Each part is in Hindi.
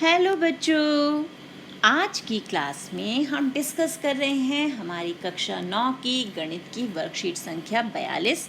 हेलो बच्चों, आज की क्लास में हम डिस्कस कर रहे हैं हमारी कक्षा 9 की गणित की वर्कशीट संख्या 42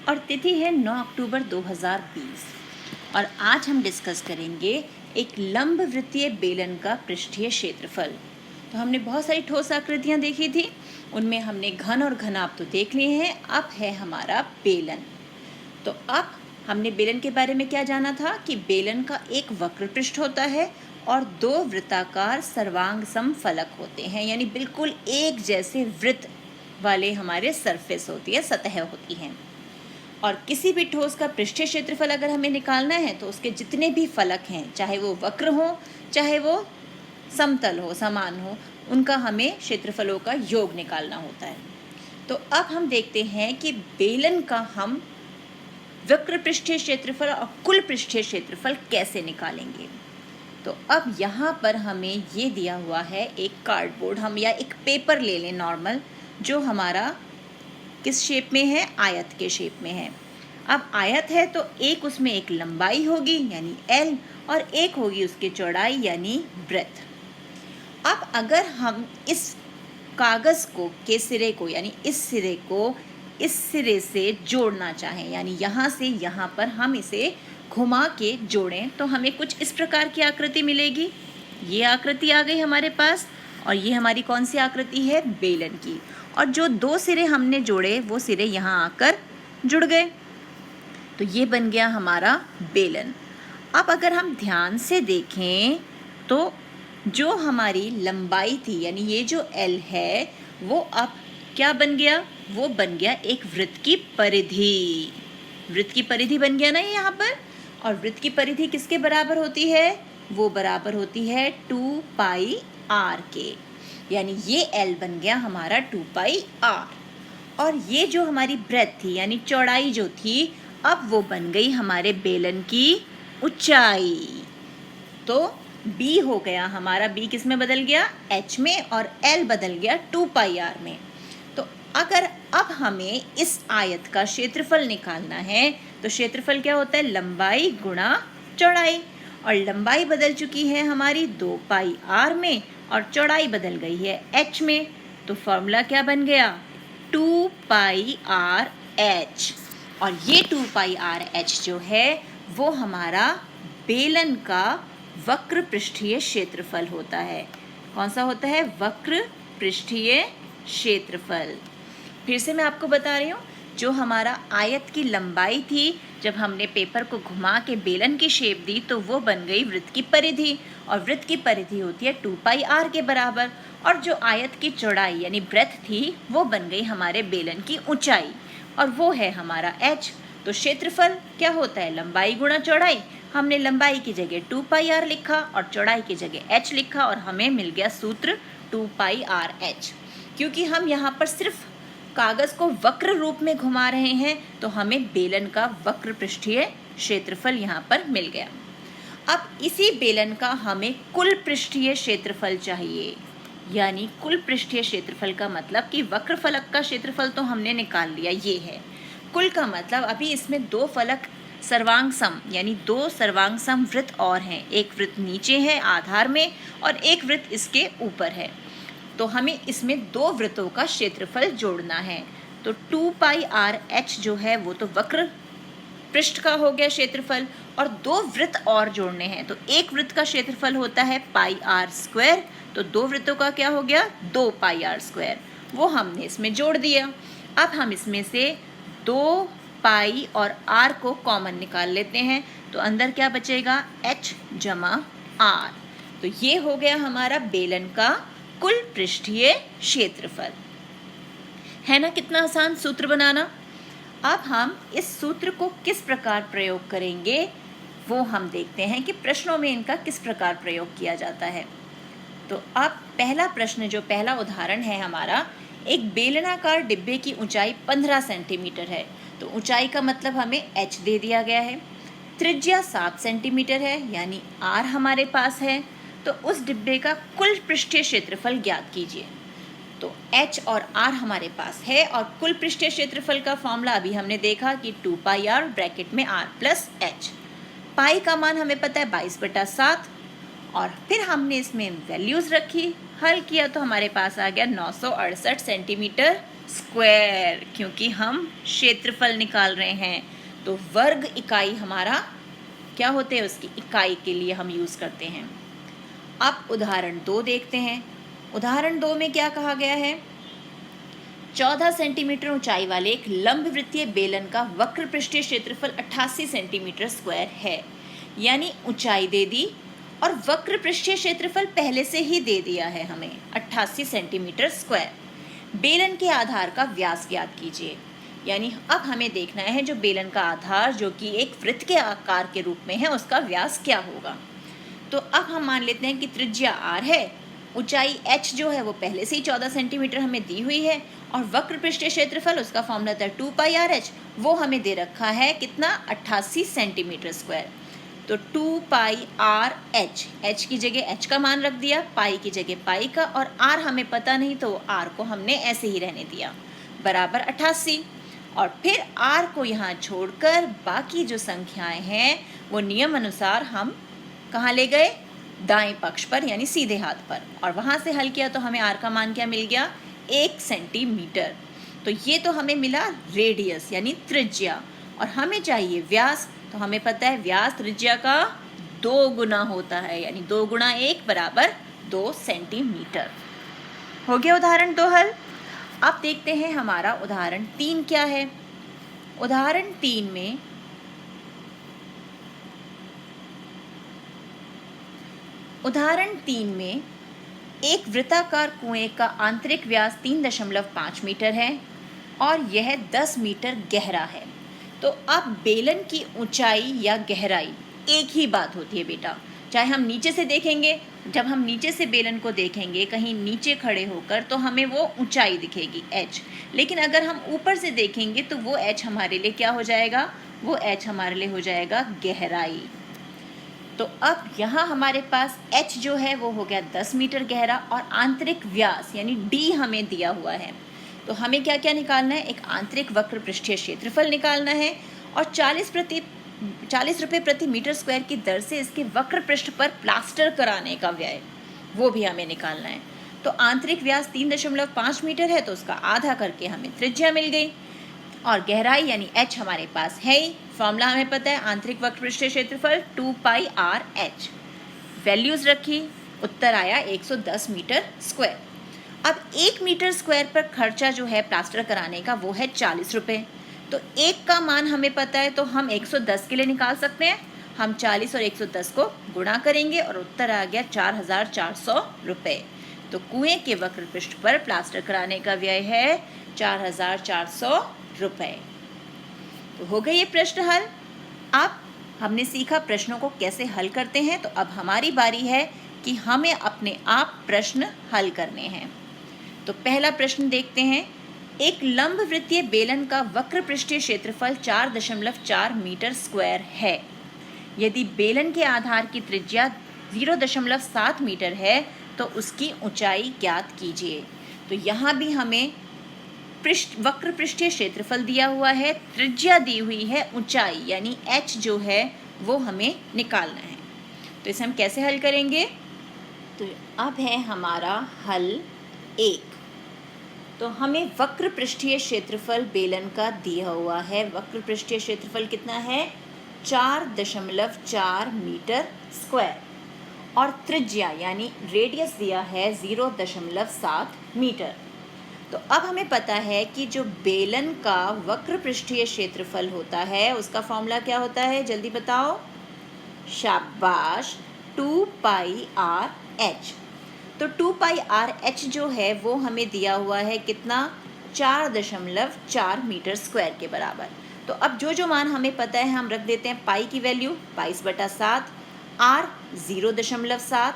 और तिथि है 9 अक्टूबर 2020। और आज हम डिस्कस करेंगे एक लंब वृत्तीय बेलन का पृष्ठीय क्षेत्रफल। तो हमने बहुत सारी ठोस आकृतियाँ देखी थी, उनमें हमने घन और घनाभ तो देख लिए हैं। अब है हमारा बेलन। तो अब हमने बेलन के बारे में क्या जाना था कि बेलन का एक वक्र पृष्ठ होता है और दो वृत्ताकार सर्वांग सम फलक होते हैं, यानी बिल्कुल एक जैसे वृत्त वाले हमारे सरफेस होती है, सतह होती हैं। और किसी भी ठोस का पृष्ठीय क्षेत्रफल अगर हमें निकालना है तो उसके जितने भी फलक हैं, चाहे वो वक्र हो चाहे वो समतल हो, समान हो, उनका हमें क्षेत्रफलों का योग निकालना होता है। तो अब हम देखते हैं कि बेलन का हम वक्र पृष्ठीय क्षेत्रफल और कुल पृष्ठीय क्षेत्रफल कैसे निकालेंगे। तो अब यहाँ पर हमें ये दिया हुआ है एक कार्डबोर्ड, हम या एक पेपर ले लें नॉर्मल, जो हमारा किस शेप में है, आयत के शेप में है। अब आयत है तो एक उसमें एक लंबाई होगी यानी L और एक होगी उसकी चौड़ाई यानी ब्रेथ। अब अगर हम इस कागज़ को के सिरे को यानी इस सिरे को इस सिरे से जोड़ना चाहें, यानी यहाँ से यहाँ पर हम इसे घुमा के जोड़ें, तो हमें कुछ इस प्रकार की आकृति मिलेगी। ये आकृति आ गई हमारे पास और ये हमारी कौन सी आकृति है, बेलन की। और जो दो सिरे हमने जोड़े वो सिरे यहाँ आकर जुड़ गए, तो ये बन गया हमारा बेलन। अब अगर हम ध्यान से देखें तो जो हमारी लंबाई थी यानी ये जो L है वो अब क्या बन गया, वो बन गया एक वृत्त की परिधि। वृत्त की परिधि बन गया ना ये यहाँ पर। और वृत्त की परिधि किसके बराबर होती है, वो बराबर होती है 2πr के, यानी ये L बन गया हमारा 2πr। और ये जो हमारी ब्रेथ थी यानी चौड़ाई जो थी, अब वो बन गई हमारे बेलन की ऊंचाई। तो B हो गया हमारा, B किस में बदल गया, H में, और L बदल गया 2πr में। तो अगर अब हमें इस आयत का क्षेत्रफल निकालना है तो क्षेत्रफल क्या होता है, लंबाई गुणा चौड़ाई। और लंबाई बदल चुकी है हमारी 2πr में और चौड़ाई बदल गई है H में। तो फॉर्मूला क्या बन गया, 2πrh। और ये 2πrh जो है वो हमारा बेलन का वक्र पृष्ठीय क्षेत्रफल होता है। कौन सा होता है, वक्र पृष्ठीय क्षेत्रफल। फिर से मैं आपको बता रही हूँ, जो हमारा आयत की लंबाई थी, जब हमने पेपर को घुमा के बेलन की शेप दी तो वो बन गई वृत्त की परिधि, और वृत्त की परिधि होती है 2πr के बराबर। और जो आयत की चौड़ाई यानी ब्रेथ थी वो बन गई हमारे बेलन की ऊंचाई, और वो है हमारा H। तो क्षेत्रफल क्या होता है, लंबाई गुणा चौड़ाई। हमने लंबाई की जगह 2πr लिखा और चौड़ाई की जगह H लिखा और हमें मिल गया सूत्र 2πrh। क्योंकि हम यहाँ पर सिर्फ कागज़ को वक्र रूप में घुमा रहे हैं तो हमें बेलन का वक्र पृष्ठीय क्षेत्रफल यहाँ पर मिल गया। अब इसी बेलन का हमें कुल पृष्ठीय क्षेत्रफल चाहिए, यानी कुल पृष्ठीय क्षेत्रफल का मतलब कि वक्र फलक का क्षेत्रफल तो हमने निकाल लिया, ये है। कुल का मतलब अभी इसमें दो फलक सर्वांग सम यानी दो सर्वांग सम वृत्त और हैं, एक वृत्त नीचे है आधार में और एक वृत्त इसके ऊपर है। तो हमें इसमें दो वृत्तों का क्षेत्रफल जोड़ना है। तो 2πrh जो है वो तो वक्र पृष्ठ का हो गया क्षेत्रफल, और दो वृत्त और जोड़ने हैं। तो एक वृत्त का क्षेत्रफल होता है πr², तो दो वृत्तों का क्या हो गया, 2πr², वो हमने इसमें जोड़ दिया। अब हम इसमें से 2π और r को कॉमन निकाल लेते हैं, तो अंदर क्या बचेगा, h जमा r। तो ये हो गया हमारा बेलन का कुल पृष्ठीय क्षेत्रफल। है ना कितना आसान सूत्र बनाना। अब हम इस सूत्र को किस प्रकार प्रयोग करेंगे वो हम देखते हैं कि प्रश्नों में इनका किस प्रकार प्रयोग किया जाता है। तो अब पहला प्रश्न, जो पहला उदाहरण है हमारा, एक बेलनाकार डिब्बे की ऊंचाई 15 सेंटीमीटर है। तो ऊंचाई का मतलब हमें h दे दिया गया है, त्रिज्या 7 सेंटीमीटर है यानी r हमारे पास है। तो उस डिब्बे का कुल पृष्ठीय क्षेत्रफल ज्ञात कीजिए। तो h और r हमारे पास है और कुल पृष्ठीय क्षेत्रफल का फॉर्मूला अभी हमने देखा कि 2πr ब्रैकेट में r प्लस h। पाई का मान हमें पता है 22/7 और फिर हमने इसमें वैल्यूज़ रखी, हल किया तो हमारे पास आ गया 968 सेंटीमीटर स्क्वायर, क्योंकि हम क्षेत्रफल निकाल रहे हैं तो वर्ग इकाई हमारा क्या होते हैं, उसकी इकाई के लिए हम यूज़ करते हैं। अब उदाहरण 2 देखते हैं। उदाहरण 2 में क्या कहा गया है, 14 सेंटीमीटर ऊंचाई वाले एक लंबवृत्तीय बेलन का वक्र पृष्ठीय क्षेत्रफल 88 सेंटीमीटर स्क्वायर है। यानी ऊंचाई दे दी और वक्र पृष्ठीय क्षेत्रफल पहले से ही दे दिया है हमें 88 सेंटीमीटर स्क्वायर। बेलन के आधार का व्यास ज्ञात कीजिए। यानी अब हमें देखना है जो बेलन का आधार जो कि एक वृत्त के आकार के रूप में है, उसका व्यास क्या होगा। तो अब हम मान लेते हैं कि त्रिज्या r है, ऊंचाई h जो है वो पहले से ही 14 सेंटीमीटर हमें दी हुई है, और वक्र पृष्ठीय क्षेत्रफल उसका फॉर्मूला था 2πrh, वो हमें दे रखा है कितना, 88 सेंटीमीटर स्क्वायर। तो 2πrh, h की जगह h का मान रख दिया, पाई की जगह पाई का, और r हमें पता नहीं तो r को हमने ऐसे ही रहने दिया, बराबर 88। और फिर r को यहाँ छोड़कर बाकी जो संख्याएं हैं वो नियम अनुसार हम कहाँ ले गए, दाएं पक्ष पर यानी सीधे हाथ पर, और वहाँ से हल किया तो हमें r का मान क्या मिल गया, 1 सेंटीमीटर। तो ये तो हमें मिला रेडियस यानी त्रिज्या, और हमें चाहिए व्यास। तो हमें पता है व्यास त्रिज्या का 2 गुना होता है, यानी 2 गुणा 1 बराबर 2 सेंटीमीटर। हो गया उदाहरण 2 हल। अब देखते हैं हमारा उदाहरण 3 क्या है। उदाहरण 3 में एक वृत्ताकार कुएं का आंतरिक व्यास 3.5 मीटर है और यह 10 मीटर गहरा है। तो अब बेलन की ऊंचाई या गहराई एक ही बात होती है बेटा, चाहे हम नीचे से देखेंगे, जब हम नीचे से बेलन को देखेंगे कहीं नीचे खड़े होकर तो हमें वो ऊंचाई दिखेगी h, लेकिन अगर हम ऊपर से देखेंगे तो वो h हमारे लिए क्या हो जाएगा, वो h हमारे लिए हो जाएगा गहराई। तो अब यहाँ हमारे पास h जो है वो हो गया 10 मीटर गहरा, और आंतरिक व्यास यानी d हमें दिया हुआ है। तो हमें क्या क्या निकालना है, एक आंतरिक वक्र पृष्ठीय क्षेत्रफल निकालना है, और 40 रुपये प्रति मीटर स्क्वायर की दर से इसके वक्र पृष्ठ पर प्लास्टर कराने का व्यय वो भी हमें निकालना है। तो आंतरिक व्यास 3.5 मीटर है तो उसका आधा करके हमें त्रिज्या मिल गई, और गहराई यानी h हमारे पास है ही, फॉर्मूला हमें पता है, आंतरिक वक्र पृष्ठीय क्षेत्रफल 2πrh। वैल्यूज रखी, उत्तर आया 110 मीटर स्क्वायर। अब 1 मीटर स्क्वायर पर खर्चा जो है प्लास्टर कराने का वो है 40 रुपये। तो 1 का मान हमें पता है तो हम 110 के लिए निकाल सकते हैं। हम 40 और 110 को गुणा करेंगे और उत्तर आ गया 4400 रुपये। तो कुएं के वक्र पृष्ठ पर प्लास्टर कराने का व्यय है 4400 रुपये। तो हो गए ये प्रश्न हल। अब हमने सीखा प्रश्नों को कैसे हल करते हैं, तो अब हमारी बारी है कि हमें अपने आप प्रश्न हल करने हैं। तो पहला प्रश्न देखते हैं। एक लंबवृत्तीय बेलन का वक्र पृष्ठीय क्षेत्रफल 4.4 मीटर स्क्वायर है। यदि बेलन के आधार की त्रिज्या 0.7 मीटर है तो उसकी ऊंचाई ज्ञात कीजिए। तो यहाँ भी हमें वक्र पृष्ठीय क्षेत्रफल दिया हुआ है, त्रिज्या दी हुई है, ऊंचाई यानी h जो है वो हमें निकालना है। तो इसे हम कैसे हल करेंगे, तो अब है हमारा हल 1। तो हमें वक्र पृष्ठीय क्षेत्रफल बेलन का दिया हुआ है। वक्र पृष्ठीय क्षेत्रफल कितना है, 4.4 मीटर स्क्वायर, और त्रिज्या यानी रेडियस दिया है 0.7 मीटर। तो अब हमें पता है कि जो बेलन का वक्र पृष्ठीय क्षेत्रफल होता है उसका फॉर्मूला क्या होता है, जल्दी बताओ, शाबाश, 2πrh। तो 2πrh जो है वो हमें दिया हुआ है कितना, 4.4 मीटर स्क्वायर के बराबर। तो अब जो मान हमें पता है हम रख देते हैं पाई की वैल्यू 22/7, r 0.7,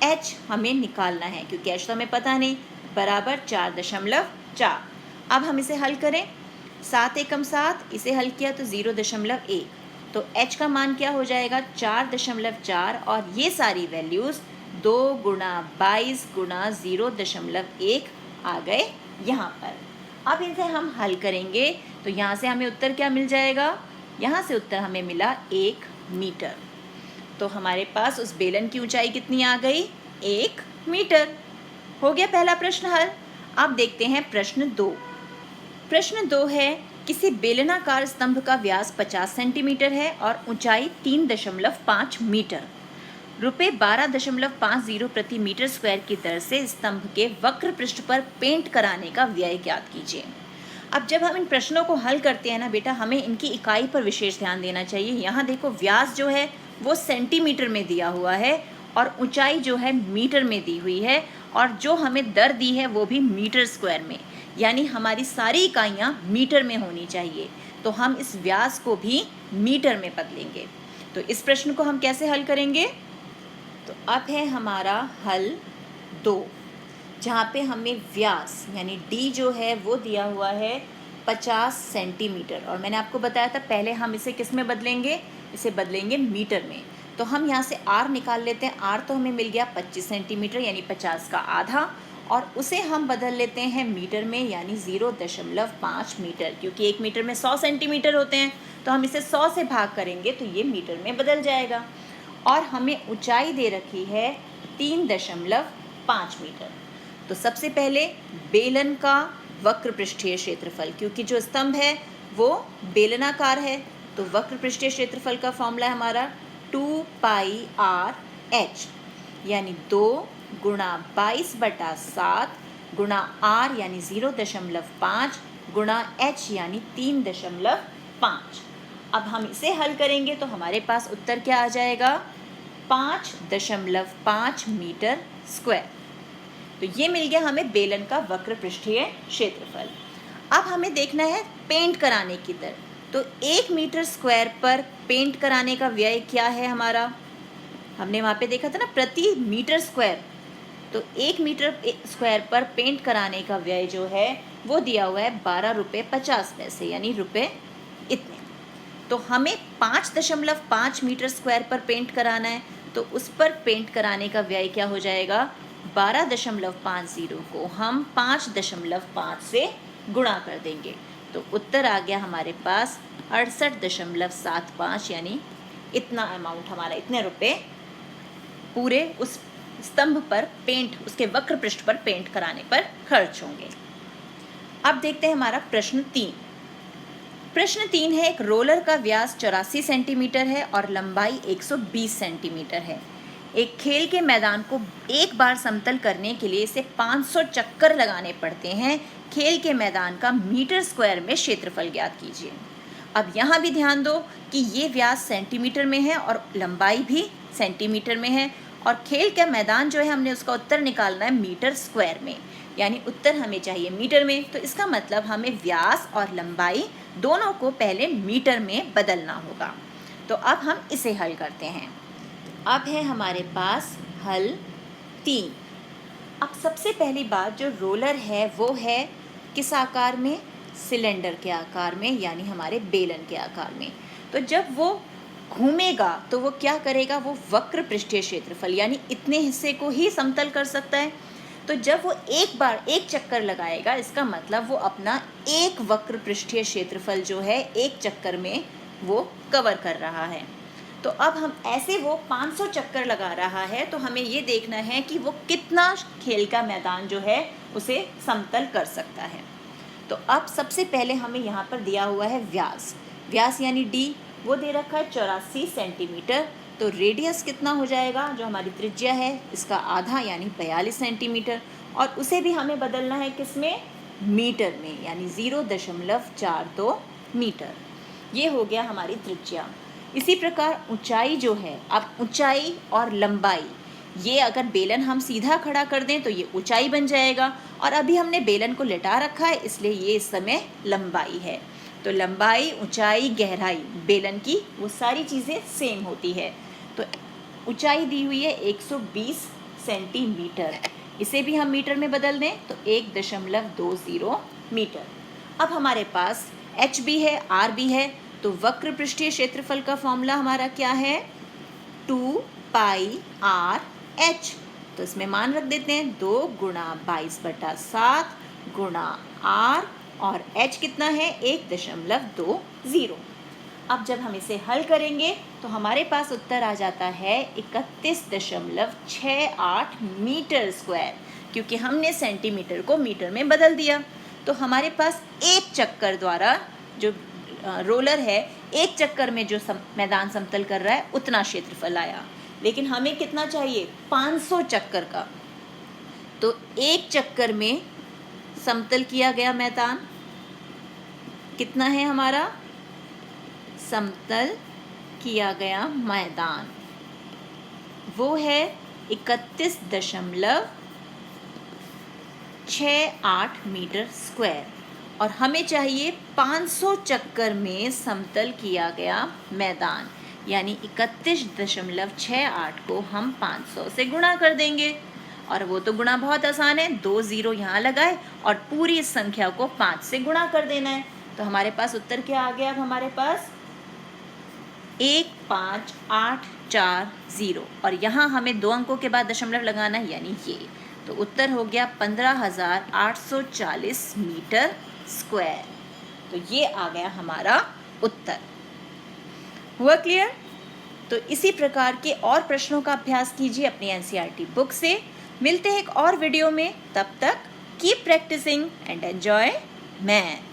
h हमें निकालना है क्योंकि h तो हमें पता नहीं, बराबर 4.4। अब हम इसे हल करें, 7 एकम 7, इसे हल किया तो 0.1, तो h का मान क्या हो जाएगा, 4.4, और ये सारी वैल्यूज़ 2 गुणा 22 गुणा 0.1 आ गए यहाँ पर। अब इनसे हम हल करेंगे तो यहाँ से हमें उत्तर क्या मिल जाएगा, यहाँ से उत्तर हमें मिला 1 मीटर। तो हमारे पास उस बेलन की ऊंचाई कितनी आ गई? 1 मीटर। हो गया पहला प्रश्न हल। अब देखते हैं प्रश्न 2। प्रश्न 2 है, किसी बेलनाकार स्तंभ का व्यास 50 सेंटीमीटर है और ऊंचाई 3.5 मीटर। रुपये 12.50 प्रति मीटर स्क्वायर की दर से स्तंभ के वक्र पृष्ठ पर पेंट कराने का व्यय ज्ञात कीजिए। अब जब हम इन प्रश्नों को हल करते हैं ना बेटा, हमें इनकी इकाई पर विशेष ध्यान देना चाहिए। यहाँ देखो, व्यास जो है वो सेंटीमीटर में दिया हुआ है और ऊंचाई जो है मीटर में दी हुई है, और जो हमें दर दी है वो भी मीटर स्क्वायर में, यानी हमारी सारी इकाइयाँ मीटर में होनी चाहिए। तो हम इस व्यास को भी मीटर में बदलेंगे। तो इस प्रश्न को हम कैसे हल करेंगे? तो अब है हमारा हल 2, जहाँ पे हमें व्यास यानी d जो है वो दिया हुआ है 50 सेंटीमीटर, और मैंने आपको बताया था पहले हम इसे किस में बदलेंगे? इसे बदलेंगे मीटर में। तो हम यहाँ से r निकाल लेते हैं। r तो हमें मिल गया 25 सेंटीमीटर यानी 50 का आधा, और उसे हम बदल लेते हैं मीटर में यानी 0.5 मीटर, क्योंकि 1 मीटर में 100 सेंटीमीटर होते हैं। तो हम इसे 100 से भाग करेंगे तो ये मीटर में बदल जाएगा। और हमें ऊंचाई दे रखी है 3.5 मीटर। तो सबसे पहले बेलन का वक्र पृष्ठीय क्षेत्रफल, क्योंकि जो स्तंभ है वो बेलनाकार है, तो वक्र पृष्ठीय क्षेत्रफल का फॉर्मूला है हमारा 2πr/h, यानी 2 गुणा 22/7 गुणा r यानी 0.5 गुणा h यानी 3.5। अब हम इसे हल करेंगे तो हमारे पास उत्तर क्या आ जाएगा? 5.5 मीटर स्क्वायर। तो ये मिल गया हमें बेलन का वक्र पृष्ठीय क्षेत्रफल। अब हमें देखना है पेंट कराने की दर। तो 1 मीटर स्क्वायर पर पेंट कराने का व्यय क्या है हमारा? हमने वहाँ पे देखा था ना, प्रति मीटर स्क्वायर। तो 1 मीटर स्क्वायर पर पेंट कराने का व्यय जो है वो दिया हुआ है 12.50 यानी रुपये इतने। तो हमें 5.5 मीटर स्क्वायर पर पेंट कराना है, तो उस पर पेंट कराने का व्यय क्या हो जाएगा? 12.50 को हम 5.5 से गुणा कर देंगे, तो उत्तर आ गया हमारे पास 68.75, यानी इतना अमाउंट हमारा, इतने रुपए पूरे उस स्तंभ पर पेंट, उसके वक्र पृष्ठ पर पेंट कराने पर खर्च होंगे। अब देखते हैं हमारा प्रश्न 3। प्रश्न 3 है, एक रोलर का व्यास 84 सेंटीमीटर है और लंबाई 120 सेंटीमीटर है। एक खेल के मैदान को एक बार समतल करने के लिए इसे 500 चक्कर लगाने पड़ते हैं। खेल के मैदान का मीटर स्क्वायर में क्षेत्रफल ज्ञात कीजिए। अब यहाँ भी ध्यान दो कि ये व्यास सेंटीमीटर में है और लंबाई भी सेंटीमीटर में है, और खेल का मैदान जो है हमने उसका उत्तर निकालना है मीटर स्क्वायर में, यानी उत्तर हमें चाहिए मीटर में। तो इसका मतलब हमें व्यास और लंबाई दोनों को पहले मीटर में बदलना होगा। तो अब हम इसे हल करते हैं। अब है हमारे पास हल 3। अब सबसे पहली बात, जो रोलर है वो है किस आकार में? सिलेंडर के आकार में, यानी हमारे बेलन के आकार में। तो जब वो घूमेगा तो वो क्या करेगा? वो वक्र पृष्ठीय क्षेत्रफल यानी इतने हिस्से को ही समतल कर सकता है। तो जब वो एक बार एक चक्कर लगाएगा, इसका मतलब वो अपना एक वक्र पृष्ठीय क्षेत्रफल जो है एक चक्कर में वो कवर कर रहा है। तो अब हम ऐसे, वो 500 चक्कर लगा रहा है, तो हमें ये देखना है कि वो कितना खेल का मैदान जो है उसे समतल कर सकता है। तो अब सबसे पहले हमें यहाँ पर दिया हुआ है व्यास, व्यास यानी d, वो दे रखा है 84 सेंटीमीटर। तो रेडियस कितना हो जाएगा? जो हमारी त्रिज्या है इसका आधा यानी 42 सेंटीमीटर, और उसे भी हमें बदलना है किसमें? मीटर में, यानी 0.42 मीटर। ये हो गया हमारी त्रिज्या। इसी प्रकार ऊंचाई जो है, अब ऊंचाई और लंबाई, ये अगर बेलन हम सीधा खड़ा कर दें तो ये ऊंचाई बन जाएगा, और अभी हमने बेलन को लेटा रखा है इसलिए ये इस समय लंबाई है। तो लंबाई, ऊंचाई, गहराई बेलन की वो सारी चीज़ें सेम होती है। तो ऊंचाई दी हुई है 120 सेंटीमीटर, इसे भी हम मीटर में बदल दें तो 1.20 मीटर। अब हमारे पास h भी है, r भी है, तो वक्र पृष्ठीय क्षेत्रफल का फॉर्मूला हमारा क्या है? 2πr/h। तो इसमें मान रख देते हैं 2 गुणा 22/7 गुणा r, और h कितना है? 1.20। अब जब हम इसे हल करेंगे तो हमारे पास उत्तर आ जाता है 31.68 मीटर स्क्वायर, क्योंकि हमने सेंटीमीटर को मीटर में बदल दिया। तो हमारे पास एक चक्कर द्वारा जो रोलर है, एक चक्कर में जो मैदान समतल कर रहा है उतना क्षेत्रफल आया। लेकिन हमें कितना चाहिए? 500 चक्कर का। तो एक चक्कर में समतल किया गया मैदान कितना है हमारा? समतल किया गया मैदान वो है 31.68 मीटर स्क्वायर, और हमें चाहिए 500 चक्कर में समतल किया गया मैदान, यानी 31.68 को हम 500 से गुणा कर देंगे। और वो तो गुणा बहुत आसान है, 2 0 यहाँ लगाए और पूरी इस संख्या को 5 से गुणा कर देना है। तो हमारे पास उत्तर क्या आ गया? अब हमारे पास 15840, और यहाँ हमें 2 अंकों के बाद दशमलव लगाना है, यानी ये। तो उत्तर हो गया 15,840 मीटर स्क्वायर। तो ये आ गया हमारा उत्तर। हुआ क्लियर? तो इसी प्रकार के और प्रश्नों का अभ्यास कीजिए अपनी एनसीईआरटी बुक से। मिलते हैं एक और वीडियो में, तब तक keep practicing and enjoy math.